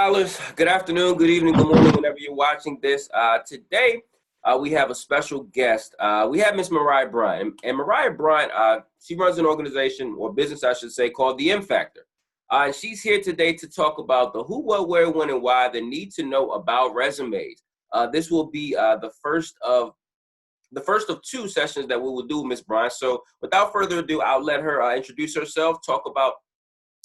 scholars. Good afternoon, good evening, good morning, whenever you're watching this. Today, we have a special guest. We have Miss Mariah Bryant. And Mariah Bryant, she runs an organization, or business, I should say, called The M Factor. And she's here today to talk about the who, what, where, when, and why, the need to know about resumes. This will be the first of two sessions that we will do with Miss Bryant. So without further ado, I'll let her introduce herself, talk about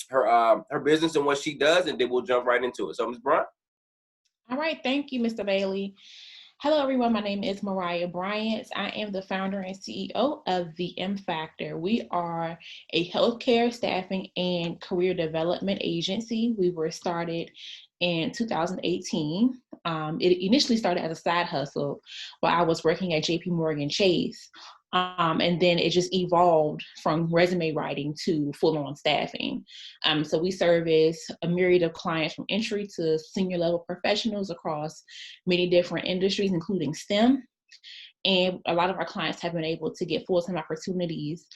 her business and what she does, and then we'll jump right into it. So, Ms. Bryant. All right, thank you, Mr. Bailey. Hello, everyone. My name is Mariah Bryant. I am the founder and CEO of the M Factor. We are a healthcare staffing and career development agency. We were started in 2018. It initially started as a side hustle while I was working at JP Morgan Chase. And then it just evolved from resume writing to full-on staffing. So we service a myriad of clients from entry to senior level professionals across many different industries, including STEM. And a lot of our clients have been able to get full-time opportunities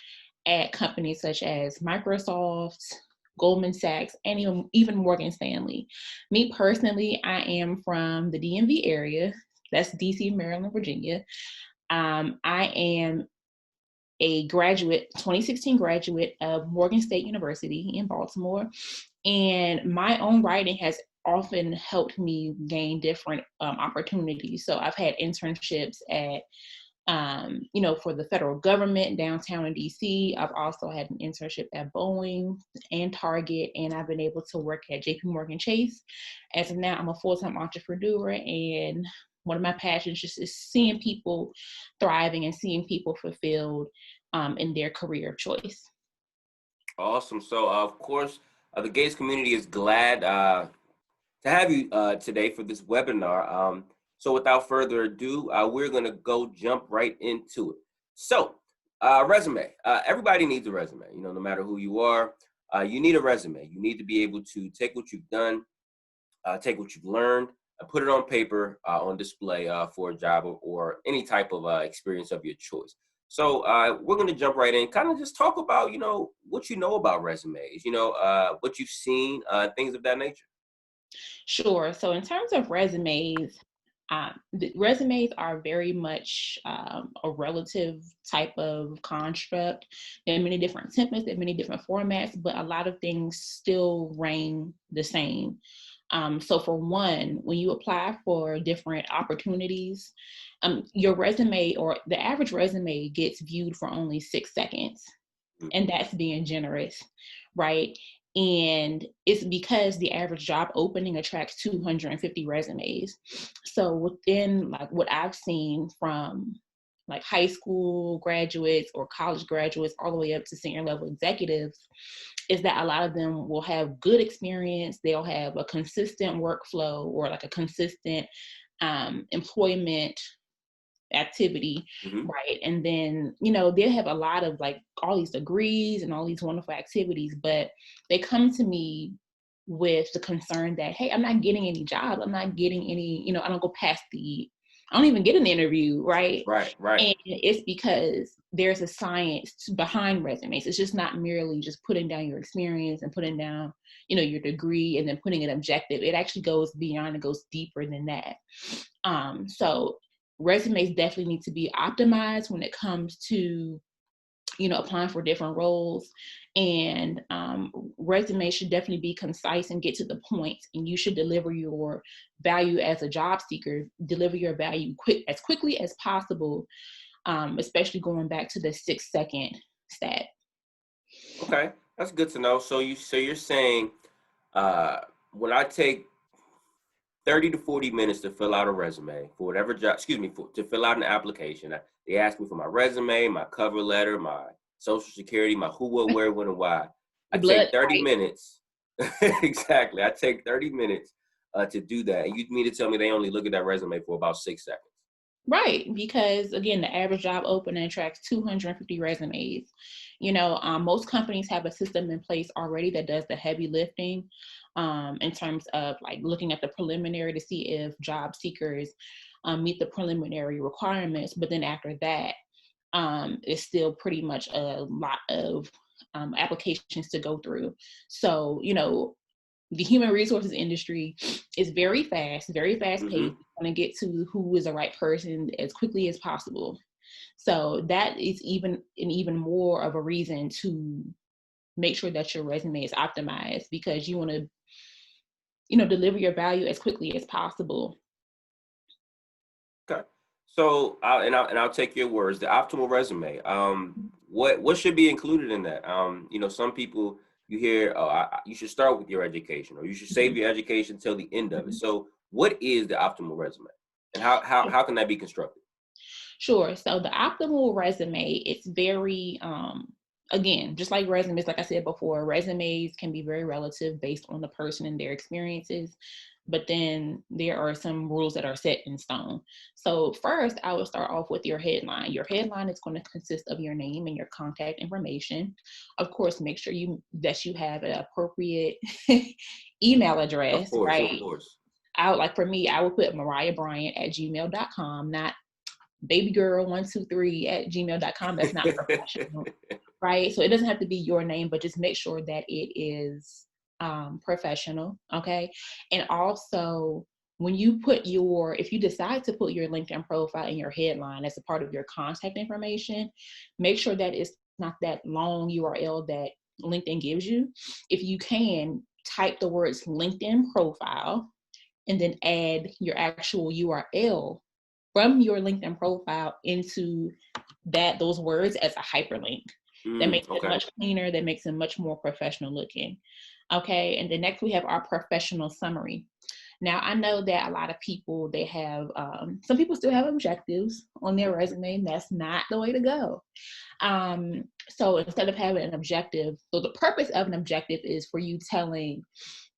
at companies such as Microsoft, Goldman Sachs, and even Morgan Stanley. Me personally, I am from the DMV area. That's DC, Maryland, Virginia. I am a 2016 graduate of Morgan State University in Baltimore, and my own writing has often helped me gain different opportunities. So I've had internships at, for the federal government downtown in DC. I've also had an internship at Boeing and Target, and I've been able to work at JP Morgan Chase. As of now, I'm a full-time entrepreneur, and one of my passions just is seeing people thriving and seeing people fulfilled in their career of choice. Awesome. So, of course, the Gates community is glad to have you today for this webinar. So without further ado, we're going to jump right into it. So, resume. Everybody needs a resume. No matter who you are, you need a resume. You need to be able to take what you've done, take what you've learned, and put it on paper on display for a job or any type of experience of your choice. So we're going to jump right in, kind of just talk about, what you know about resumes, what you've seen, things of that nature. Sure. So in terms of resumes, the resumes are very much a relative type of construct. There are many different templates, there are many different formats, but a lot of things still reign the same. So for one, when you apply for different opportunities, your resume or the average resume gets viewed for only 6 seconds. And that's being generous, right? And it's because the average job opening attracts 250 resumes. So within like what I've seen from like high school graduates or college graduates all the way up to senior level executives, is that a lot of them will have good experience. They'll have a consistent workflow or like a consistent employment activity, right? And then, they'll have a lot of like all these degrees and all these wonderful activities, but they come to me with the concern that, hey, I'm not getting any jobs. I'm not getting any, I don't go past I don't even get an interview, right? Right. And it's because there's a science behind resumes. It's just not merely just putting down your experience and putting down, your degree and then putting it objective. It actually goes beyond, it goes deeper than that. So resumes definitely need to be optimized when it comes to, applying for different roles. And resumes should definitely be concise and get to the point. And you should deliver your value as a job seeker, deliver your value as quickly as possible, especially going back to the 6 second stat. Okay, that's good to know. So you're saying when I take 30 to 40 minutes to fill out a resume for whatever job, to fill out an application. They ask me for my resume, my cover letter, my social security, my who, what, where, when, and why. I take 30 minutes. Exactly. I take 30 minutes to do that. And you mean to tell me they only look at that resume for about 6 seconds? Right, because again, the average job opening attracts 250 resumes. Most companies have a system in place already that does the heavy lifting in terms of like looking at the preliminary to see if job seekers meet the preliminary requirements. But then after that, it's still pretty much a lot of applications to go through. So, the human resources industry is very fast paced. Mm-hmm. You want to get to who is the right person as quickly as possible. So that is even more of a reason to make sure that your resume is optimized, because you want to, deliver your value as quickly as possible. Okay. So I'll take your words. The optimal resume. What should be included in that? Some people you hear, oh, you should start with your education, or you should save your education till the end of it. So what is the optimal resume, and how can that be constructed? Sure. So the optimal resume, it's very, again, just like resumes, like I said before, resumes can be very relative based on the person and their experiences. But then there are some rules that are set in stone. So first, I would start off with your headline. Your headline is going to consist of your name and your contact information. Of course, make sure that you have an appropriate email address, Of course, right? of course. For me, I would put Mariyah Bryant at gmail.com, not babygirl123@gmail.com. That's not professional, right? So it doesn't have to be your name, but just make sure that it is professional, okay? And also, if you decide to put your LinkedIn profile in your headline as a part of your contact information, make sure that it's not that long URL that LinkedIn gives you. If you can, type the words LinkedIn profile and then add your actual URL from your LinkedIn profile into those words as a hyperlink. That makes it Okay. much cleaner, that makes it much more professional looking. Okay, and then next we have our professional summary. Now, I know that a lot of people, they have, some people still have objectives on their resume, and that's not the way to go. So instead of having an objective, so the purpose of an objective is for you telling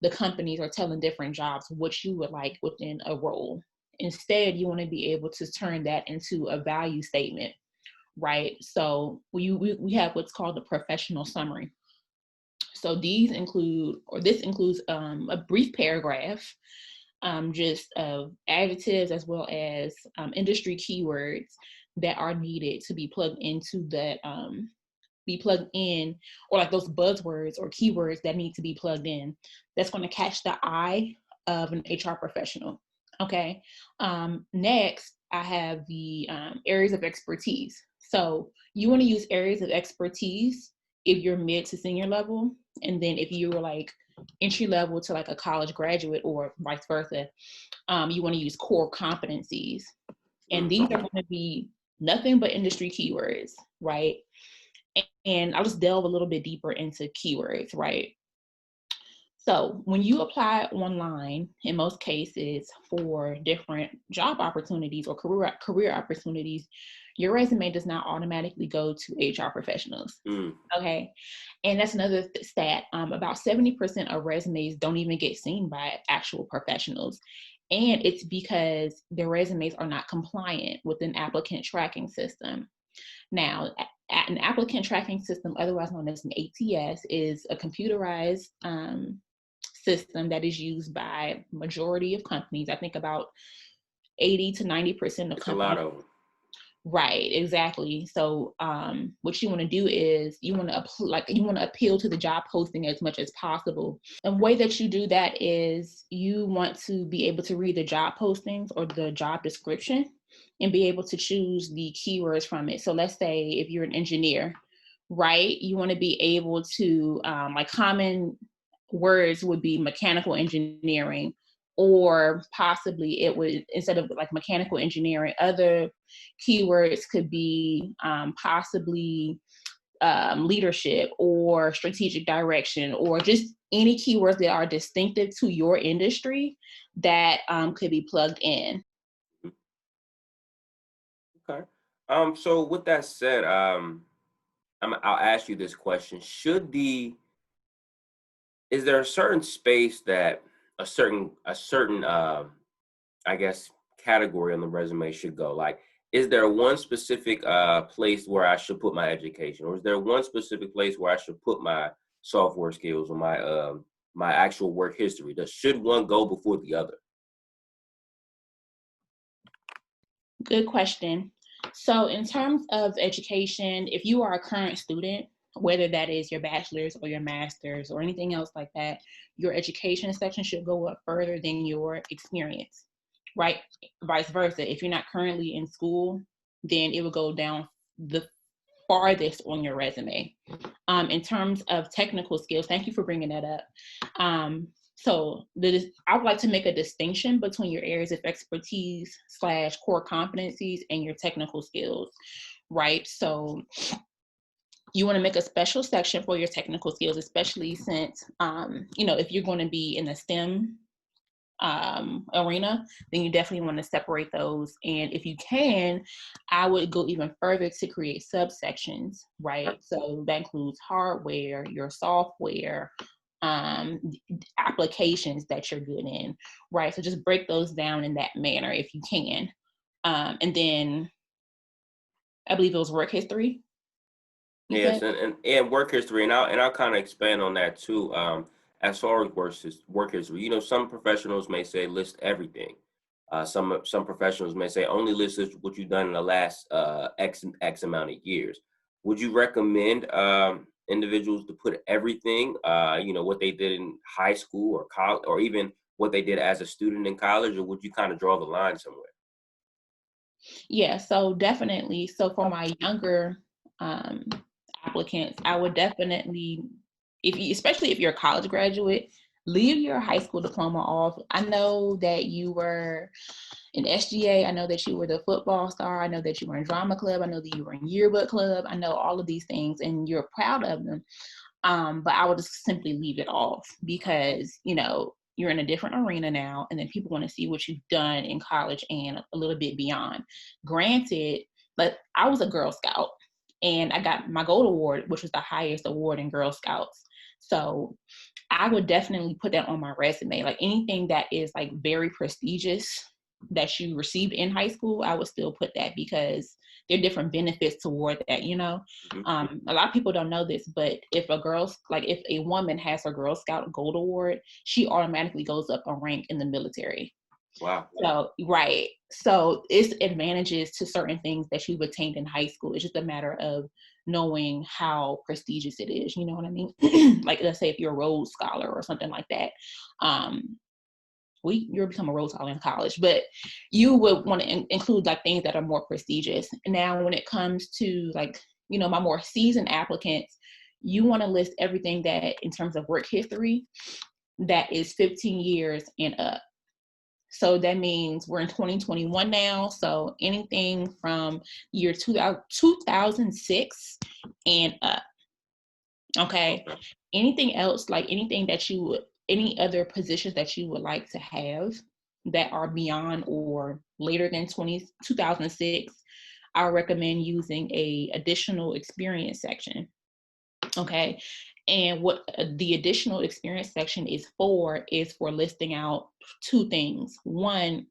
the companies or telling different jobs what you would like within a role. Instead, you want to be able to turn that into a value statement, right? So we have what's called the professional summary. So this includes a brief paragraph, just of adjectives as well as industry keywords that are needed to be plugged into that, or like those buzzwords or keywords that need to be plugged in. That's going to catch the eye of an HR professional. Okay. Next, I have the areas of expertise. So you want to use areas of expertise if you're mid to senior level, and then if you were like entry level to like a college graduate or vice versa, you want to use core competencies. And these are going to be nothing but industry keywords, right? And I'll just delve a little bit deeper into keywords, right? So when you apply online, in most cases for different job opportunities or career opportunities, your resume does not automatically go to HR professionals. Okay. And that's another stat. About 70% of resumes don't even get seen by actual professionals. And it's because their resumes are not compliant with an applicant tracking system. Now, an applicant tracking system, otherwise known as an ATS, is a computerized system that is used by majority of companies. I think about 80 to 90% of it's companies. A lot of them. Right, exactly. So what you want to do is you want to appeal to the job posting as much as possible. And the way that you do that is you want to be able to read the job postings or the job description and be able to choose the keywords from it. So let's say if you're an engineer, right, you want to be able to like common words would be mechanical engineering, or possibly it would, instead of like mechanical engineering, other keywords could be possibly leadership or strategic direction, or just any keywords that are distinctive to your industry that could be plugged in. Okay. So with that said, I'll ask you this question: is there a certain space that a certain I guess category on the resume should go? Like, is there one specific place where I should put my education, or is there one specific place where I should put my software skills or my actual work history? Should one go before the other? Good question. So in terms of education, if you are a current student, whether that is your bachelor's or your master's or anything else like that, your education section should go up further than your experience, right? Vice versa. If you're not currently in school, then it will go down the farthest on your resume. In terms of technical skills, thank you for bringing that up. So I would like to make a distinction between your areas of expertise / core competencies and your technical skills, right? So you want to make a special section for your technical skills, especially since, if you're going to be in the STEM arena, then you definitely want to separate those. And if you can, I would go even further to create subsections, right? So that includes hardware, your software, applications that you're good in, right? So just break those down in that manner if you can. And then I believe it was work history. Yes, and work history, and I'll kind of expand on that too. As far as work history, some professionals may say list everything. Some professionals may say only list what you've done in the last X amount of years. Would you recommend individuals to put everything, what they did in high school or college, or even what they did as a student in college, or would you kind of draw the line somewhere? Yeah, so definitely. So for my younger applicants, I would definitely, especially if you're a college graduate, leave your high school diploma off. I know that you were in SGA. I know that you were the football star. I know that you were in drama club. I know that you were in yearbook club. I know all of these things and you're proud of them. But I would just simply leave it off because, you're in a different arena now, and then people want to see what you've done in college and a little bit beyond. Granted, but I was a Girl Scout and I got my gold award, which was the highest award in Girl Scouts. So I would definitely put that on my resume. Like anything that is like very prestigious that you received in high school, I would still put that because there are different benefits toward that, A lot of people don't know this, but if a woman has her Girl Scout Gold Award, she automatically goes up a rank in the military. Wow. So, right. So it's advantages to certain things that you've attained in high school. It's just a matter of knowing how prestigious it is. You know what I mean? Like, let's say if you're a Rhodes Scholar or something like that. You'll become a Rhodes Scholar in college, but you would want to include like things that are more prestigious. Now, when it comes to my more seasoned applicants, you want to list everything that in terms of work history that is 15 years and up. So that means we're in 2021 now. So anything from year 2006 and up. Okay. Anything else, like any other positions that you would like to have that are beyond or later than 2006, I recommend using a additional experience section. Okay. And what the additional experience section is for listing out two things. One,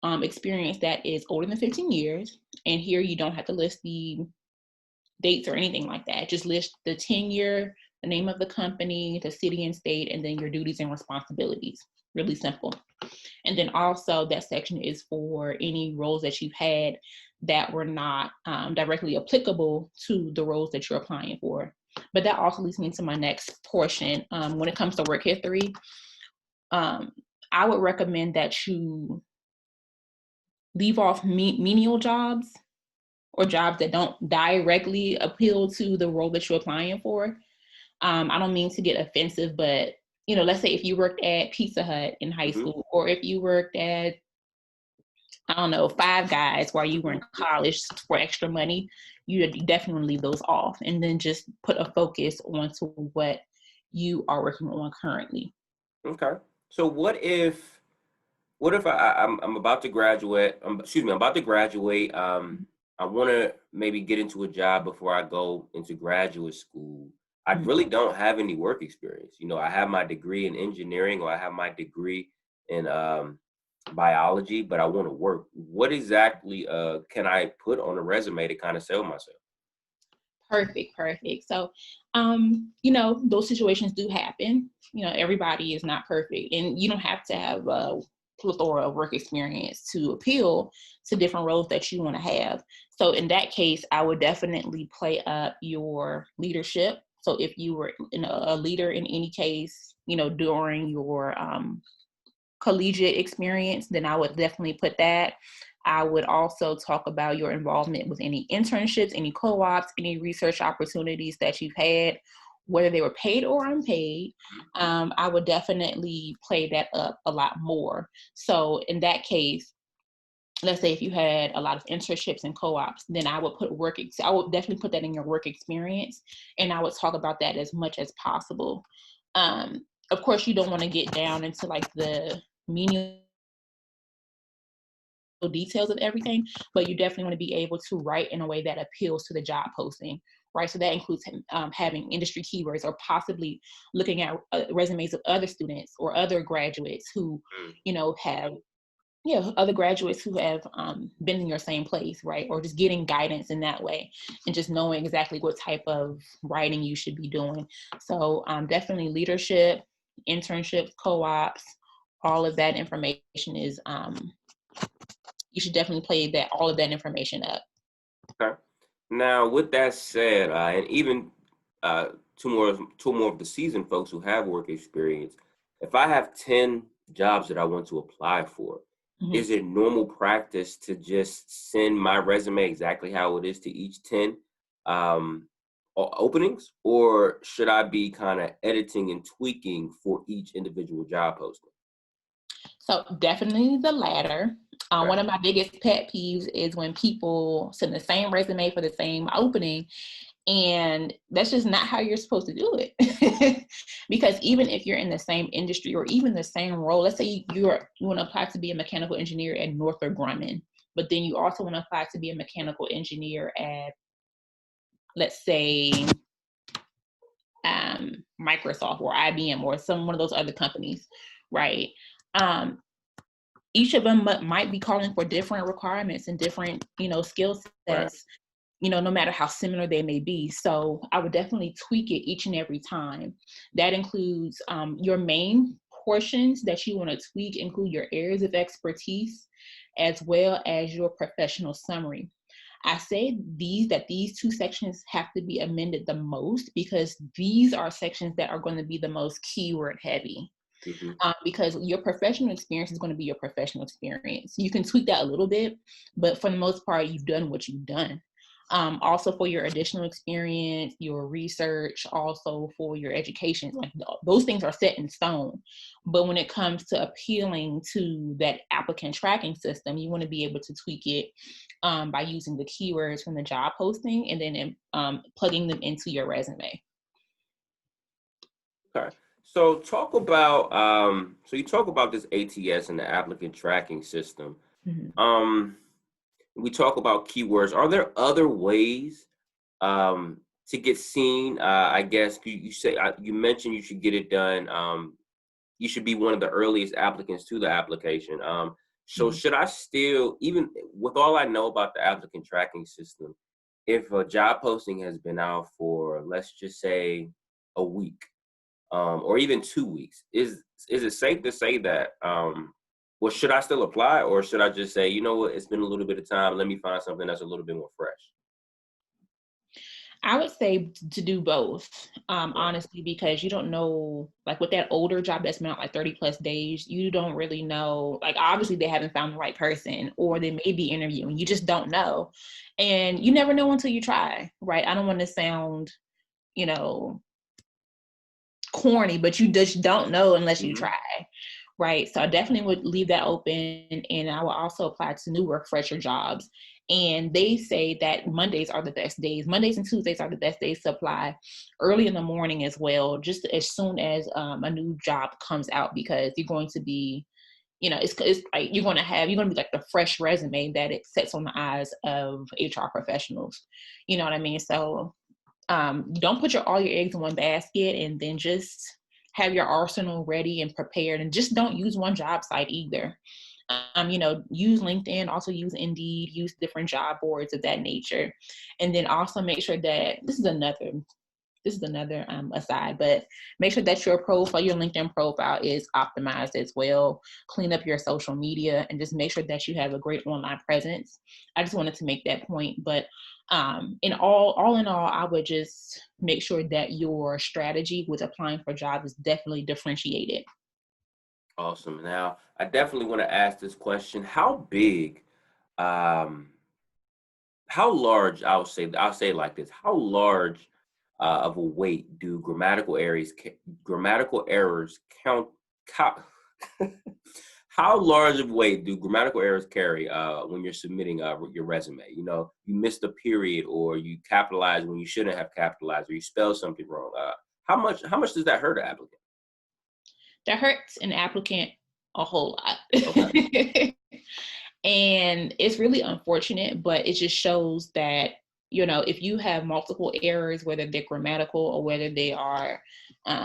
experience that is older than 15 years. And here you don't have to list the dates or anything like that. Just list the tenure, the name of the company, the city and state, and then your duties and responsibilities. Really simple. And then also that section is for any roles that you've had that were not directly applicable to the roles that you're applying for. But that also leads me to my next portion. When it comes to work history, I would recommend that you leave off menial jobs or jobs that don't directly appeal to the role that you're applying for. I don't mean to get offensive, but let's say if you worked at Pizza Hut in high school, or if you worked at, I don't know, Five Guys while you were in college for extra money, you definitely leave those off and then just put a focus onto what you are working on currently. Okay. So what if I'm about to graduate? I'm about to graduate. I want to maybe get into a job before I go into graduate school. I really don't have any work experience. I have my degree in engineering, or I have my degree in biology, but I want to work. What exactly can I put on a resume to kind of sell myself? Perfect. So, those situations do happen. Everybody is not perfect, and you don't have to have plethora of work experience to appeal to different roles that you want to have. So in that case, I would definitely play up your leadership. So if you were a leader in any case, during your collegiate experience, then I would definitely put that. I would also talk about your involvement with any internships, any co-ops, any research opportunities that you've had, whether they were paid or unpaid. I would definitely play that up a lot more. So in that case, let's say if you had a lot of internships and co-ops, then I would I would definitely put that in your work experience, and I would talk about that as much as possible. Of course, you don't want to get down into like the menial details of everything, but you definitely want to be able to write in a way that appeals to the job posting, right? So that includes having industry keywords, or possibly looking at resumes of other students or other graduates who, have other graduates who have been in your same place, right? Or just getting guidance in that way, and just knowing exactly what type of writing you should be doing. So definitely leadership, internships, co-ops, all of that information is you should definitely play all of that information up. Okay. Now, with that said, and even two more of the seasoned folks who have work experience, if I have 10 jobs that I want to apply for, is it normal practice to just send my resume exactly how it is to each 10 openings, or should I be kind of editing and tweaking for each individual job posting? So definitely the latter. Okay. One of my biggest pet peeves is when people send the same resume for the same opening, and that's just not how you're supposed to do it. Because even if you're in the same industry or even the same role, let's say you want to apply to be a mechanical engineer at Northrop Grumman, but then you also want to apply to be a mechanical engineer at, let's say, Microsoft or IBM or one of those other companies, right? Each of them might be calling for different requirements and different, skill sets, Right. no matter how similar they may be. So I would definitely tweak it each and every time. That includes your main portions that you want to tweak, include your areas of expertise, as well as your professional summary. I say these two sections have to be amended the most, because these are sections that are going to be the most keyword heavy. Because your professional experience is going to be your professional experience. You can tweak that a little bit, but for the most part, you've done what you've done. Also for your additional experience, your research, also for your education, like those things are set in stone. But when it comes to appealing to that applicant tracking system, you want to be able to tweak it by using the keywords from the job posting and then plugging them into your resume. Okay. So talk about so you talk about this ATS and the applicant tracking system. We talk about keywords. Are there other ways to get seen? I guess you mentioned you should get it done. You should be one of the earliest applicants to the application. So should I still, even with all I know about the applicant tracking system, if a job posting has been out for, let's just say, a week, or even 2 weeks, is it safe to say that, well, should I still apply, or should I just say, you know what, it's been a little bit of time, let me find something that's a little bit more fresh? I would say to do both, honestly, because you don't know, like with that older job that's been out like 30 plus days, you don't really know, like obviously they haven't found the right person, or they may be interviewing, you just don't know. And you never know until you try, right? I don't want to sound, corny, but you just don't know unless you try. Right. So I definitely would leave that open. And I will also apply to new work fresher jobs. And they say that Mondays are the best days. Mondays and Tuesdays are the best days to apply, early in the morning as well, just as soon as a new job comes out, because you're going to be, it's like you're going to be like the fresh resume that it sets on the eyes of HR professionals. You know what I mean? So don't put all your eggs in one basket, and then just have your arsenal ready and prepared, and just don't use one job site either. Use LinkedIn, also use Indeed, use different job boards of that nature. And then also make sure that this is another this is another aside, but make sure that your LinkedIn profile is optimized as well. Clean up your social media and just make sure that you have a great online presence. I just wanted to make that point. But all in all, I would just make sure that your strategy with applying for jobs is definitely differentiated. Awesome. Now, I definitely want to ask this question. How big, how large, I'll say it like this, how large of a weight do grammatical errors count how large of weight do grammatical errors carry when you're submitting your resume? You know, you missed a period, or you capitalized when you shouldn't have capitalized, or you spelled something wrong. How much does that hurt an applicant? That hurts an applicant a whole lot. Okay. And it's really unfortunate, but it just shows that, if you have multiple errors, whether they're grammatical or whether they are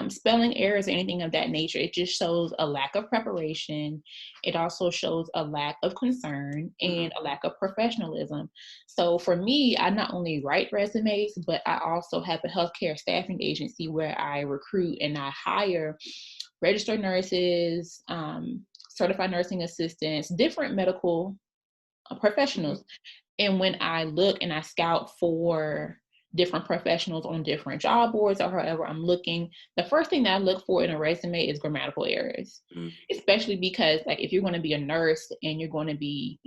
spelling errors or anything of that nature, it just shows a lack of preparation. It also shows a lack of concern and a lack of professionalism. So for me, I not only write resumes, but I also have a healthcare staffing agency where I recruit and I hire registered nurses, certified nursing assistants, different medical professionals. And when I look and I scout for different professionals on different job boards or however I'm looking, the first thing that I look for in a resume is grammatical errors, especially because like if you're going to be a nurse and you're going to be,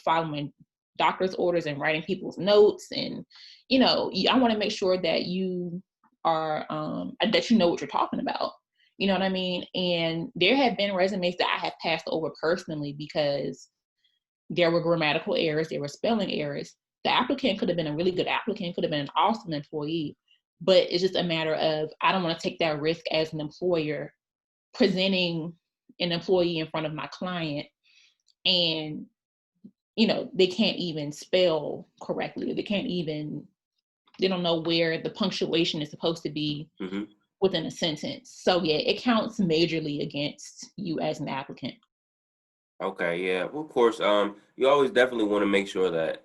following doctor's orders and writing people's notes, and, I want to make sure that you are, that you know what you're talking about. You know what I mean? And there have been resumes that I have passed over personally because there were grammatical errors, there were spelling errors. The applicant could have been a really good applicant, could have been an awesome employee, but it's just a matter of, I don't want to take that risk as an employer presenting an employee in front of my client and, they can't even spell correctly. They don't know where the punctuation is supposed to be within a sentence. So yeah, it counts majorly against you as an applicant. Okay, yeah. Well, of course, you always definitely want to make sure that,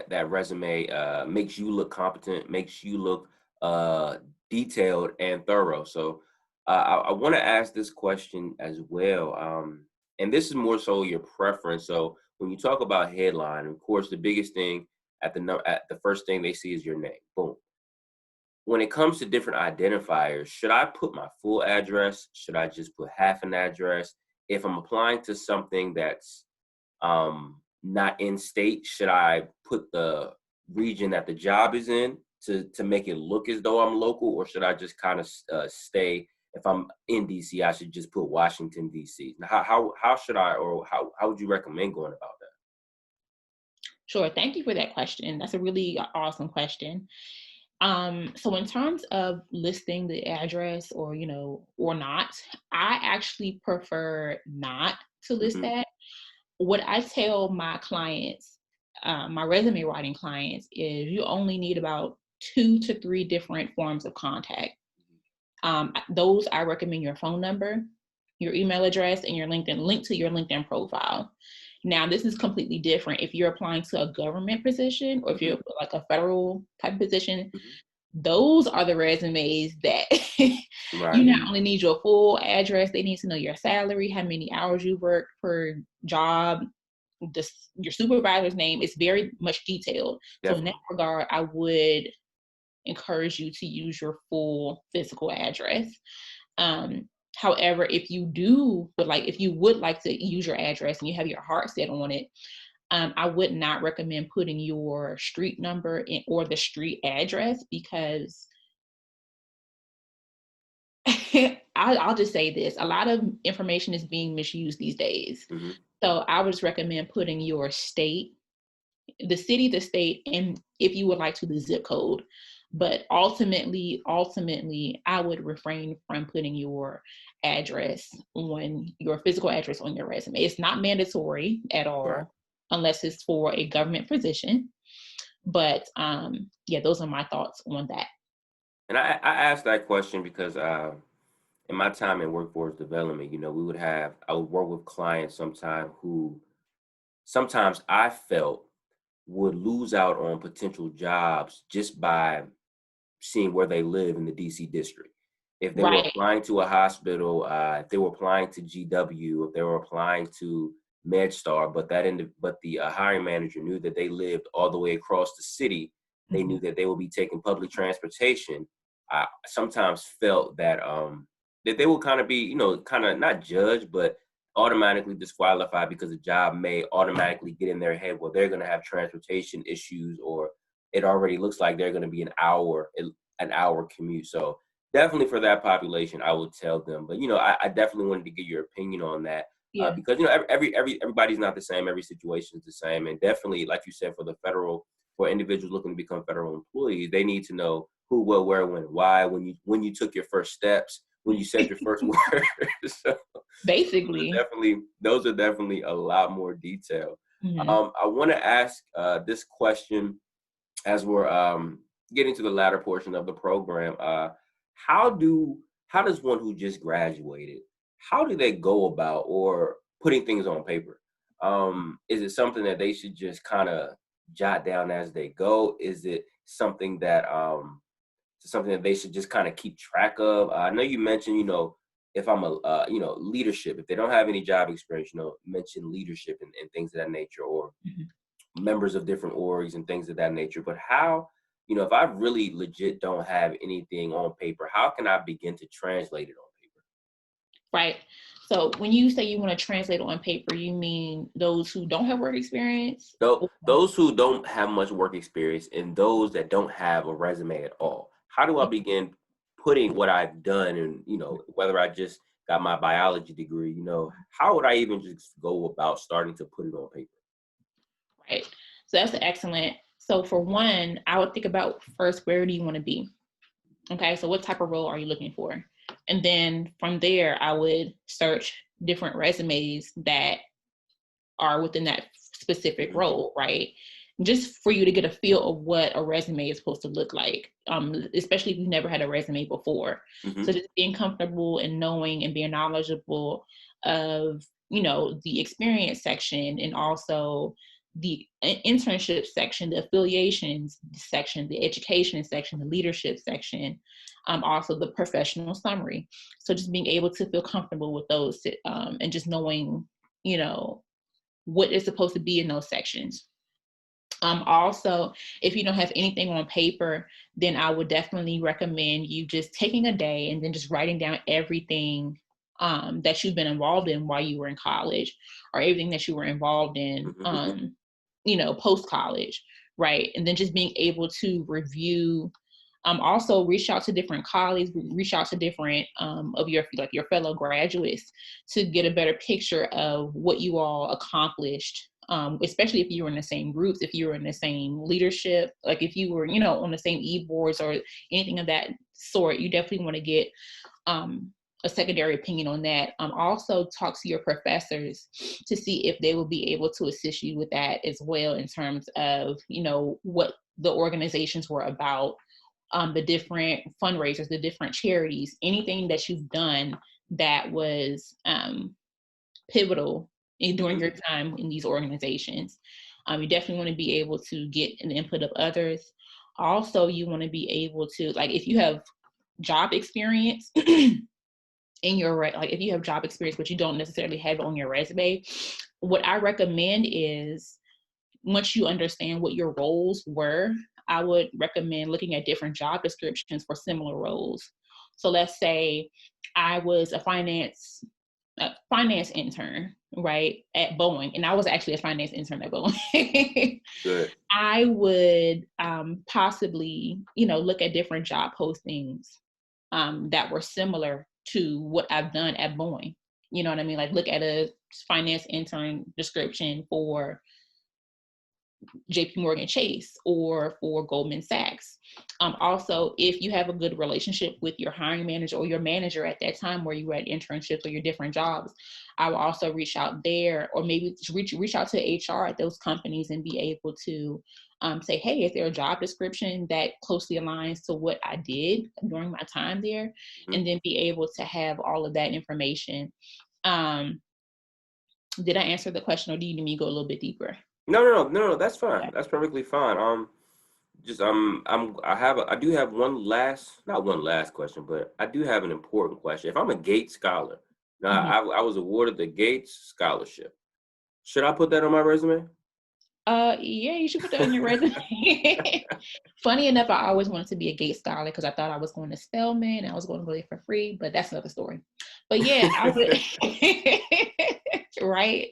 that resume makes you look competent, makes you look detailed and thorough. So I want to ask this question as well. And this is more so your preference. So when you talk about headline, of course, the biggest thing at the first thing they see is your name. Boom. When it comes to different identifiers, should I put my full address? Should I just put half an address? If I'm applying to something that's not in state, should I put the region that the job is in to make it look as though I'm local, or should I just kind of stay? If I'm in DC, I should just put Washington DC. How should I, or how would you recommend going about that? Sure. Thank you for that question. That's a really awesome question. So in terms of listing the address or, or not, I actually prefer not to list that. What I tell my clients, my resume writing clients, is you only need about 2 to 3 different forms of contact. Those I recommend your phone number, your email address, and your LinkedIn link to your LinkedIn profile. Now, this is completely different if you're applying to a government position or if you're like a federal type position. Those are the resumes that you not only need your full address, they need to know your salary, how many hours you work per job, your supervisor's name. Is very much detailed. Definitely. So in that regard, I would encourage you to use your full physical address. However, if you would like to use your address and you have your heart set on it, I would not recommend putting your street number or the street address, because I'll just say this: a lot of information is being misused these days. So I would just recommend putting your state, the city, the state, and if you would like to, the zip code. But ultimately, I would refrain from putting your address on your physical address on your resume. It's not mandatory at all, unless it's for a government position. But yeah, those are my thoughts on that. And I asked that question because in my time in workforce development, I would work with clients sometimes I felt would lose out on potential jobs just by seeing where they live in the DC district. If they were Right. applying to a hospital, if they were applying to GW, if they were applying to MedStar, but the hiring manager knew that they lived all the way across the city, they knew that they would be taking public transportation. I sometimes felt that they would kind of be, kind of not judged, but automatically disqualified because the job may automatically get in their head, well, they're going to have transportation issues, or it already looks like they're going to be an hour commute. So definitely for that population, I would tell them. But I definitely wanted to get your opinion on that, Yeah. because everybody's not the same. Every situation is the same, and definitely, like you said, for individuals looking to become federal employees, they need to know who, what, where, when, why, when you took your first steps, when you said your first word. So Basically. those are definitely a lot more detail. Mhm. I want to ask this question as we're getting to the latter portion of the program. How does one who just graduated, how do they go about or putting things on paper? Is it something that they should just kind of jot down as they go? Is it something that they should just kind of keep track of? I know you mentioned, if I'm leadership, if they don't have any job experience, mention leadership and things of that nature, or Mhm. members of different orgs and things of that nature. But how, if I really legit don't have anything on paper, how can I begin to translate it on paper? Right. So when you say you want to translate on paper, you mean those who don't have work experience? Those who don't have much work experience and those that don't have a resume at all. How do I begin putting what I've done, and whether I just got my biology degree, how would I even just go about starting to put it on paper? Right. So that's excellent. So for one, I would think about first, where do you want to be? Okay. So what type of role are you looking for? And then from there, I would search different resumes that are within that specific Mhm. role, right? Just for you to get a feel of what a resume is supposed to look like, especially if you've never had a resume before. So Mhm. just being comfortable and knowing and being knowledgeable of, the experience section, and also the internship section, the affiliations section, the education section, the leadership section, also the professional summary. So just being able to feel comfortable with those, and just knowing, you know, what is supposed to be in those sections. Also, if you don't have anything on paper, then I would definitely recommend you just taking a day and then just writing down everything that you've been involved in while you were in college, or everything that you were involved in, Mhm. post college, right? And then just being able to review. Also, reach out to different colleagues, reach out to different of your fellow graduates, to get a better picture of what you all accomplished, especially if you were in the same groups, if you were in the same leadership, like if you were, on the same e-boards or anything of that sort. You definitely want to get a secondary opinion on that. Also, talk to your professors to see if they will be able to assist you with that as well, in terms of, what the organizations were about, the different fundraisers, the different charities, anything that you've done that was pivotal during Mhm. your time in these organizations. You definitely want to be able to get an input of others. Also, you want to be able to, like, if you have job experience in like if you have job experience but you don't necessarily have it on your resume, what I recommend is, once you understand what your roles were, I would recommend looking at different job descriptions for similar roles. So let's say I was a finance intern, right, at Boeing, and I was actually a finance intern at Boeing. Good. I would possibly, look at different job postings that were similar to what I've done at Boeing. You know what I mean? Like, look at a finance intern description for JP Morgan Chase or for Goldman Sachs. Also, if you have a good relationship with your hiring manager or your manager at that time where you were at internships or your different jobs, I will also reach out there, or maybe reach out to HR at those companies and be able to say, hey, is there a job description that closely aligns to what I did during my time there? Mhm. And then be able to have all of that information. Um, did I answer the question, or do you need me to go a little bit deeper? No, no, no, no, no. That's fine. Okay. That's perfectly fine. just I do have not one last question, but I do have an important question. If I'm a Gates scholar, now Mhm. I was awarded the Gates scholarship. Should I put that on my resume? Yeah, you should put that on your resume. Funny enough, I always wanted to be a Gates scholar because I thought I was going to Spelman and I was going to go there for free, but that's another story. But yeah, I would, right?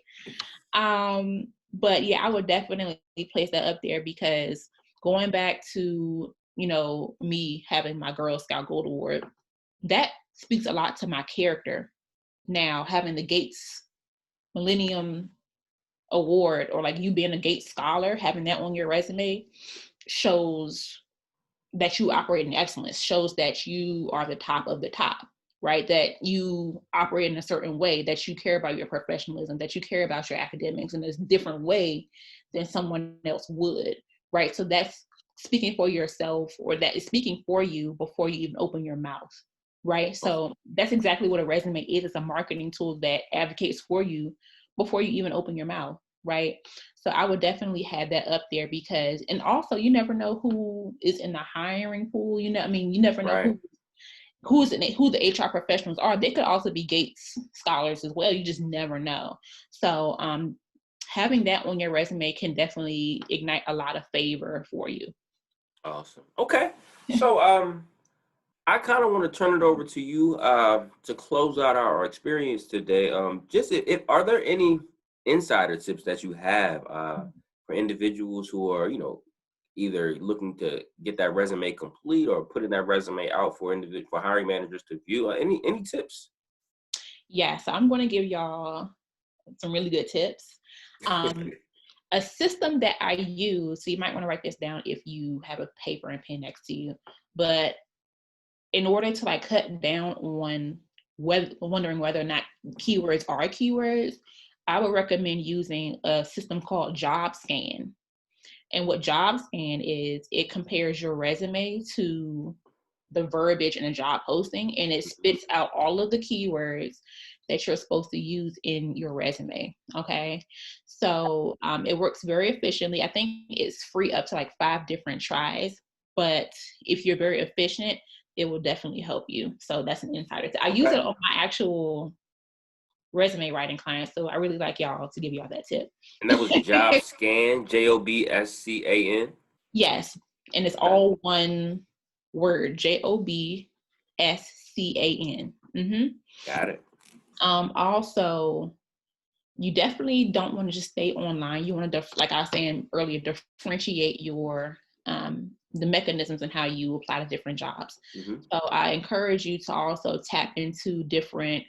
But yeah, I would definitely place that up there because going back to, me having my Girl Scout Gold Award, that speaks a lot to my character. Now, having the Gates Millennium Award or like you being a Gates scholar, having that on your resume shows that you operate in excellence, shows that you are the top of the top, right? That you operate in a certain way, that you care about your professionalism, that you care about your academics in a different way than someone else would, right? So that's speaking for yourself, or that is speaking for you before you even open your mouth, right? So that's exactly what a resume is. It's a marketing tool that advocates for you before you even open your mouth, right? So I would definitely have that up there because, and also you never know who is in the hiring pool. You never know Right. who the HR professionals are. They could also be Gates scholars as well. You just never know. So having that on your resume can definitely ignite a lot of favor for you. Awesome. Okay. So I kind of want to turn it over to you to close out our experience today. Just if are there any insider tips that you have for individuals who are, either looking to get that resume complete or putting that resume out for hiring managers to view? Any tips? Yeah, so I'm going to give y'all some really good tips. Um, a system that I use, so you might want to write this down if you have a paper and pen next to you, but in order to like cut down on wondering whether or not keywords are keywords, I would recommend using a system called Job Scan. And what Job Scan is, it compares your resume to the verbiage in a job posting, and it spits out all of the keywords that you're supposed to use in your resume. Okay. So it works very efficiently. I think it's free up to like 5 different tries, but if you're very efficient, it will definitely help you. So that's an insider. I use it Okay. on my actual resume writing clients. So I really like y'all to give y'all that tip. And that was Job Scan, JOBSCAN. Yes. And it's Okay. all one word, JOBSCAN. Got it. Also, you definitely don't want to just stay online. You want to, like I was saying earlier, differentiate your the mechanisms and how you apply to different jobs. Hmm. So I encourage you to also tap into different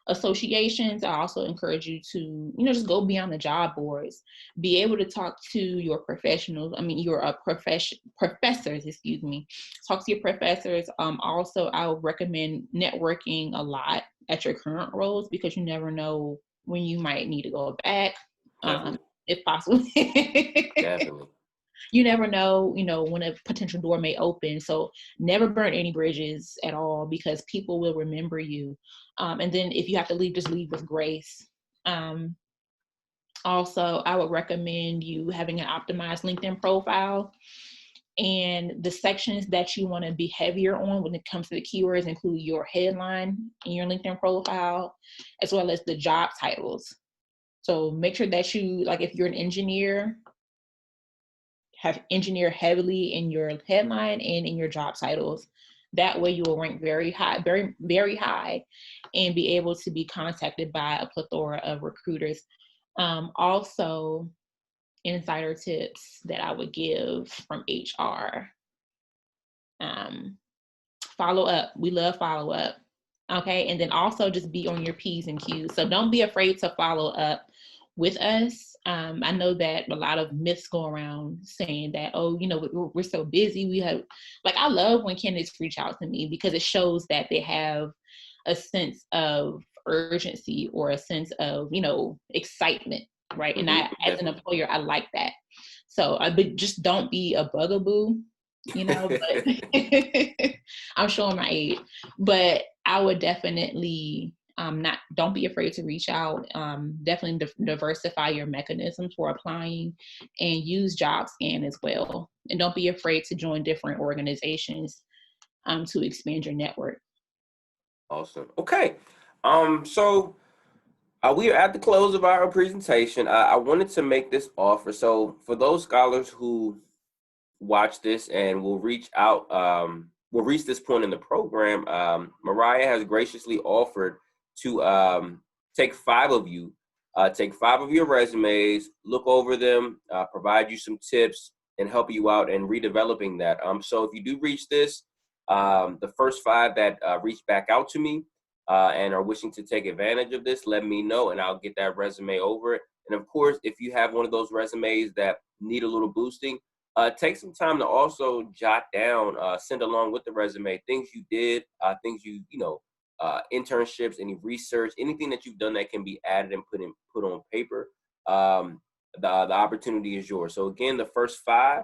associations. I also encourage you to, just go beyond the job boards, be able to talk to your professionals. I mean, your professors, excuse me. Talk to your professors. Also, I would recommend networking a lot at your current roles because you never know when you might need to go back, Definitely. if possible. Definitely. You never know, when a potential door may open. So never burn any bridges at all because people will remember you. And then if you have to leave, just leave with grace. Um, Also, I would recommend you having an optimized LinkedIn profile. And the sections that you want to be heavier on when it comes to the keywords include your headline in your LinkedIn profile, as well as the job titles. So make sure that you, like if you're an engineer, have engineer heavily in your headline and in your job titles. That way you will rank very high, very, very high, and be able to be contacted by a plethora of recruiters. Also, insider tips that I would give from HR. Um, Follow up. We love follow up. Okay. And then also just be on your P's and Q's. So don't be afraid to follow up with us. I know that a lot of myths go around saying that, oh, we're so busy. We have, like, I love when candidates reach out to me because it shows that they have a sense of urgency or a sense of, excitement. Right. And I, as an Definitely. employer, I like that. So, but just don't be a bugaboo, but I'm showing my age, but I would definitely Don't be afraid to reach out. Definitely diversify your mechanisms for applying, and use JobScan as well. And don't be afraid to join different organizations to expand your network. Awesome. Okay. So we are at the close of our presentation. I wanted to make this offer. So for those scholars who watch this and will reach out, will reach this point in the program, Mariah has graciously offered to take 5 of you, take 5 of your resumes, look over them, provide you some tips, and help you out in redeveloping that. So if you do reach this, the first 5 that reach back out to me and are wishing to take advantage of this, let me know and I'll get that resume over it. And of course, if you have one of those resumes that need a little boosting, take some time to also jot down, send along with the resume, things you did, things internships, any research, anything that you've done that can be added and put on paper. The opportunity is yours. So again, the first 5,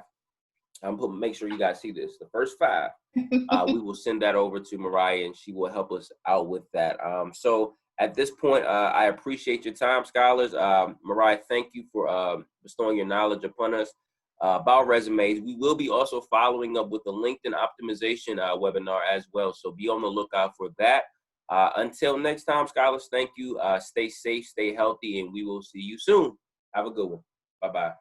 make sure you guys see this. The first 5, we will send that over to Mariah and she will help us out with that. So at this point, I appreciate your time, scholars. Mariah, thank you for bestowing your knowledge upon us about resumes. We will be also following up with the LinkedIn optimization webinar as well. So be on the lookout for that. Until next time, scholars, thank you. Stay safe, stay healthy, and we will see you soon. Have a good one. Bye-bye.